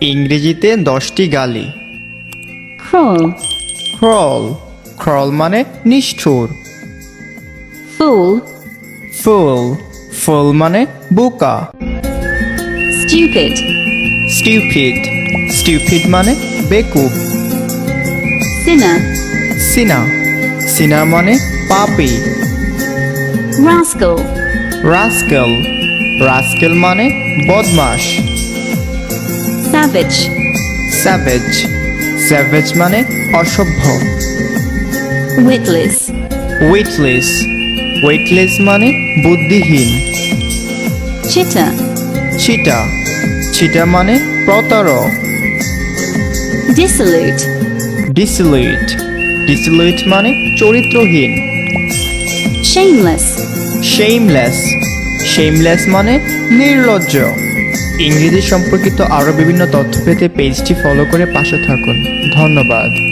ইংরেজিতে 10টি গালি। cruel, ক্রল, ক্রল মানে নিষ্ঠুর। fool, ফুল, ফুল মানে বোকা। stupid, স্টিউপিড, স্টিউপিড মানে বেকুব। sinner, সিনা, সিনা মানে পাপী। rascal, রাস্কেল, রাস্কেল মানে বদমাশ। savage, স্যাভেজ, স্যাভেজ মানে অসভ্য। witless, ওয়েটলেস, ওয়েটলেস মানে বুদ্ধিহীন। chitter, চিটা, চিটা মানে প্রতারক। dissolute, ডিসিলুইট, ডিসিলুইট মানে চরিত্রহীন। shameless, শেমলেস, শেমলেস মানে নির্লজ্জ। ইংরেজি সম্পর্কিত আরও বিভিন্ন তথ্য পেতে পেজটি ফলো করে পাশে থাকুন। ধন্যবাদ।